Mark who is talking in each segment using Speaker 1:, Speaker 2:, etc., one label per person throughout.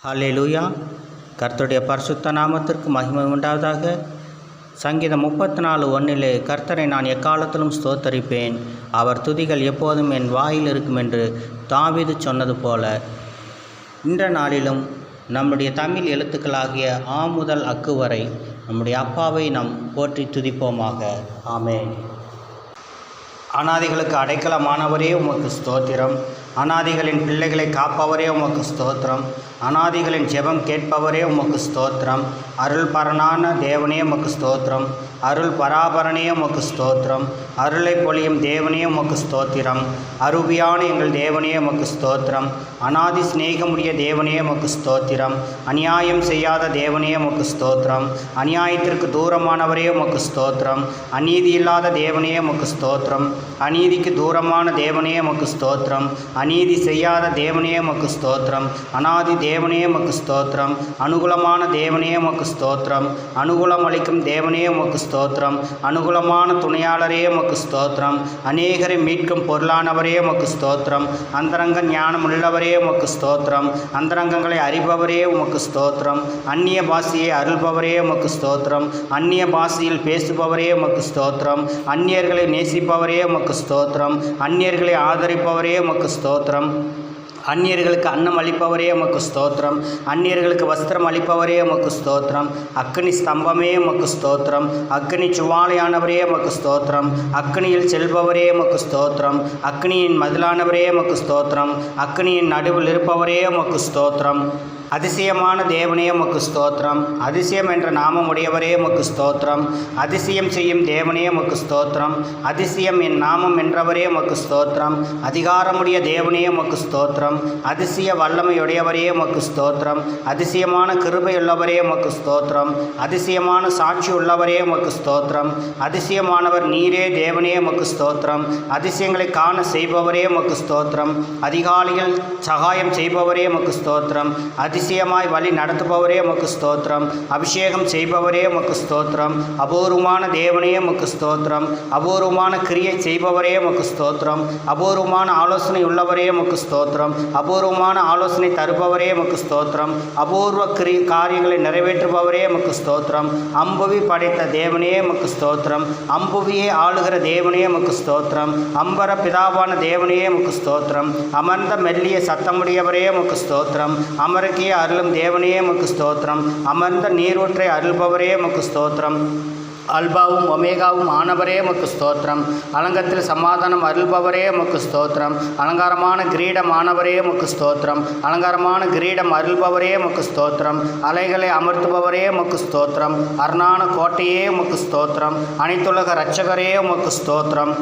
Speaker 1: ஹல்லேலூயா. கர்த்தருடைய பரிசுத்த நாமத்திற்கு மகிமை உண்டாவதாக. சங்கீதம் 34:1 கர்த்தரை நான் எக்காலத்திலும் ஸ்தோத்தரிப்பேன், அவர் துதிகள் எப்போதும் என் வாயில் இருக்கும் என்று தாவீது சொன்னது போல இந்த நாளிலும் நம்முடைய தமிழ் எழுத்துக்களாகிய ஆ முதல் அக்கு வரை நம்முடைய அப்பாவை நாம் போற்றி துதிப்போமாக. ஆமென். அனாதிகளுக்கு அடைக்கலமானவரே உமக்கு ஸ்தோத்திரம். அனாதிகளின் பிள்ளைகளை காப்பவரே உமக்கு ஸ்தோத்திரம். அனாதிகளின் ஜெபம் கேட்பவரே உமக்கு ஸ்தோத்திரம். அருள் பரனான தேவனே உமக்கு ஸ்தோத்திரம். அருள் பராபரனே உமக்கு ஸ்தோத்திரம். அருளை பொழியும் தேவனே உமக்கு ஸ்தோத்திரம். அருவியான எங்கள் தேவனே உமக்கு ஸ்தோத்திரம். அனாதி சிநேகமுடைய தேவனே உமக்கு ஸ்தோத்திரம். அநியாயம் செய்யாத தேவனே உமக்கு ஸ்தோத்திரம். அநியாயத்திற்கு தூரமானவரே உமக்கு ஸ்தோத்திரம். அநீதி இல்லாத தேவனே உமக்கு ஸ்தோத்திரம். அநீதிக்கு தூரமான தேவனே உமக்கு ஸ்தோத்திரம். அநீதி செய்யாத தேவனே உமக்கு ஸ்தோத்திரம். அநாதி தேவனே உமக்கு ஸ்தோத்திரம். அனுகூலமான தேவனே உமக்கு ஸ்தோத்திரம். அனுகூலம் அளிக்கும் தேவனே உமக்கு ஸ்தோத்திரம். அனுகூலமான துணையாளரே உமக்கு ஸ்தோத்திரம். அநேகரை மீட்கும் பொருளானவரே உமக்கு ஸ்தோத்திரம். அந்தரங்க ஞானம் உள்ளவரே உமக்கு ஸ்தோத்திரம். அந்தரங்கங்களை அறிபவரே உமக்கு ஸ்தோத்திரம். அந்நிய பாஷையை அருள்பவரே உமக்கு ஸ்தோத்திரம். அந்நிய பாஷையில் பேசுபவரே உமக்கு ஸ்தோத்திரம். அந்நியர்களை நேசிப்பவரே உமக்கு ஸ்தோத்திரம். அந்நியர்களை ஆதரிப்பவரே உமக்கு ஸ்தோத்திரம். அந்நியர்களுக்கு அன்னம் அளிப்பவரே உமக்கு ஸ்தோத்திரம். அந்நியர்களுக்கு வஸ்திரம் அளிப்பவரே உமக்கு ஸ்தோத்திரம். அக்கினி ஸ்தம்பமே உமக்கு ஸ்தோத்திரம். அக்கினி சுவாலையானவரே உமக்கு ஸ்தோத்திரம். அக்கினியில் செல்பவரே உமக்கு ஸ்தோத்திரம். அக்கினியின் மதிலானவரே உமக்கு ஸ்தோத்திரம். அக்கினியின் நடுவில் இருப்பவரே உமக்கு ஸ்தோத்திரம். அதிசயமான தேவனே உமக்கு ஸ்தோத்திரம். அதிசயம் என்ற நாமம் உடையவரே உமக்கு ஸ்தோத்திரம். அதிசயம் செய்யும் தேவனே உமக்கு ஸ்தோத்திரம். அதிசயம் என் நாமம் என்றவரே உமக்கு ஸ்தோத்திரம். அதிகாரமுடைய தேவனே உமக்கு ஸ்தோத்திரம். அதிசய வல்லமையுடையவரே உமக்கு ஸ்தோத்திரம். அதிசயமான கிருபையுள்ளவரே உமக்கு ஸ்தோத்திரம். அதிசயமான சாட்சி உள்ளவரே உமக்கு ஸ்தோத்திரம். அதிசயமானவர் நீரே தேவனே உமக்கு ஸ்தோத்திரம். அதிசயங்களை காண செய்பவரே உமக்கு ஸ்தோத்திரம். அதிகாலையில் சகாயம் செய்பவரே உமக்கு ஸ்தோத்திரம். அதிசயமாய் வழி நடத்துபவரே உமக்கு ஸ்தோத்திரம். அபிஷேகம் செய்பவரே உமக்கு ஸ்தோத்திரம். அபூர்வமான தேவனே உமக்கு ஸ்தோத்திரம். அபூர்வமான கிரியை செய்பவரே உமக்கு ஸ்தோத்திரம். அபூர்வமான ஆலோசனை உள்ளவரே உமக்கு ஸ்தோத்திரம். அபூர்வமான ஆலோசனை தருபவரே உமக்கு ஸ்தோத்திரம். அபூர்வ காரியங்களை நிறைவேற்றுபவரே உமக்கு ஸ்தோத்திரம். அம்புவி படைத்த தேவனே உமக்கு ஸ்தோத்திரம். அம்புவியை ஆளுகிற தேவனே உமக்கு ஸ்தோத்திரம். அம்பர பிதாவான தேவனே உமக்கு ஸ்தோத்திரம். அமர்ந்த மெல்லிய சத்தமுடையவரே உமக்கு ஸ்தோத்திரம். அமரக்கிய அருளும் தேவனே உமக்கு ஸ்தோத்திரம். அமர்ந்த நீரூற்றை அருள்பவரே உமக்கு ஸ்தோத்திரம். அல்பாவும் ஒமேகாவும் ஆனவரே உமக்கு ஸ்தோத்திரம். அலங்கத்தில் சமாதானம் அருள்பவரே உமக்கு ஸ்தோத்திரம். அலங்காரமான கிரீடம் ஆனவரே உமக்கு ஸ்தோத்திரம். அலங்காரமான கிரீடம் அருள்பவரே உமக்கு ஸ்தோத்திரம். அலைகளை அமர்த்துபவரே உமக்கு ஸ்தோத்திரம். அரணான கோட்டையே உமக்கு ஸ்தோத்திரம். அனைத்துலக இரட்சகரே உமக்கு ஸ்தோத்திரம்.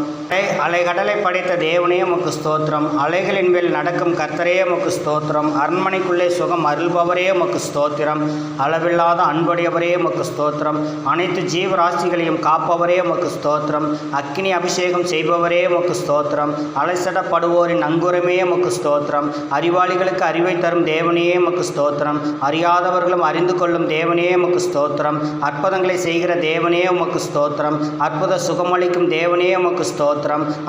Speaker 1: அலைகடலை படைத்த தேவனே உமக்கு ஸ்தோத்திரம். அலைகளின் மேல் நடக்கும் கர்த்தரே உமக்கு ஸ்தோத்திரம். அரண்மனைக்குள்ளே சுகம் அருள்பவரே உமக்கு ஸ்தோத்திரம். அளவில்லாத அன்புடையவரே உமக்கு ஸ்தோத்திரம். அனைத்து ஜீவராசிகளையும் காப்பவரே உமக்கு ஸ்தோத்திரம். அக்கினி அபிஷேகம் செய்பவரே உமக்கு ஸ்தோத்திரம். அலைசடப்படுவோரின் அங்குரமே உமக்கு ஸ்தோத்திரம். அறிவாளிகளுக்கு அறிவை தரும் தேவனே உமக்கு ஸ்தோத்திரம். அறியாதவர்களும் அறிந்து கொள்ளும் தேவனே உமக்கு ஸ்தோத்திரம். அற்புதங்களை செய்கிற தேவனே உமக்கு ஸ்தோத்திரம். அற்புத சுகமளிக்கும் தேவனே உமக்கு ஸ்தோத்திரம்.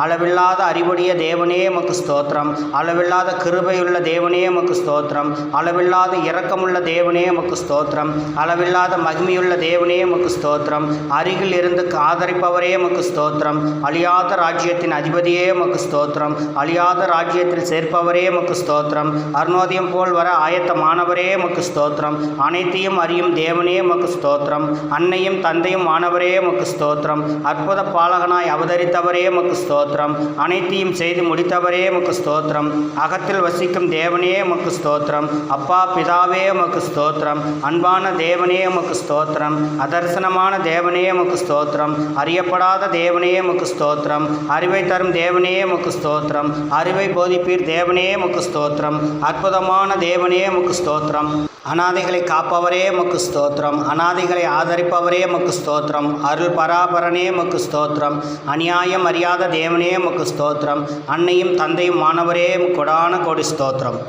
Speaker 1: அளவில்லாத அறிவுடைய தேவனே உமக்கு ஸ்தோத்திரம். அளவில்லாத கிருபையுள்ள தேவனே உமக்கு ஸ்தோத்திரம். அளவில்லாத இரக்கமுள்ள தேவனே உமக்கு ஸ்தோத்திரம். அளவில்லாத மகிமையுள்ள தேவனே உமக்கு ஸ்தோத்திரம். அருகில் இருந்து ஆதரிப்பவரே உமக்கு ஸ்தோத்திரம். அழியாத ராஜ்யத்தின் அதிபதியே உமக்கு ஸ்தோத்திரம். அழியாத ராஜ்யத்தில் சேர்ப்பவரே உமக்கு ஸ்தோத்திரம். அருணோதயம் போல் வர ஆயத்தமானவரே உமக்கு ஸ்தோத்திரம். அனைத்தையும் அறியும் தேவனே உமக்கு ஸ்தோத்திரம். அன்னையும் தந்தையும் ஆனவரே உமக்கு ஸ்தோத்திரம். அற்புத பாலகனாய் அவதரித்தவரே உமக்கு ஸ்தோத்திரம். அனைத்தையும் செய்து முடித்தவரே உமக்கு ஸ்தோத்திரம். அகத்தில் வசிக்கும் தேவனே உமக்கு ஸ்தோத்திரம். அப்பா பிதாவே உமக்கு ஸ்தோத்திரம். அன்பான தேவனே உமக்கு ஸ்தோத்திரம். அதர்சனமான தேவனே உமக்கு ஸ்தோத்திரம். அறியப்படாத தேவனே உமக்கு ஸ்தோத்திரம். அறிவை தரும் தேவனே உமக்கு ஸ்தோத்திரம். அறிவை போதிப்பீர் தேவனே உமக்கு ஸ்தோத்திரம். அற்புதமான தேவனே உமக்கு ஸ்தோத்திரம். அநாதைகளை காப்பவரே உமக்கு ஸ்தோத்திரம். அநாதைகளை ஆதரிப்பவரே உமக்கு ஸ்தோத்திரம். அருள் பராபரனே உமக்கு ஸ்தோத்திரம். அநியாயம் அறியாத தேவனே உமக்கு ஸ்தோத்திரம். அன்னையும் தந்தையும் மாணவரே கொடான கோடி ஸ்தோத்திரம்.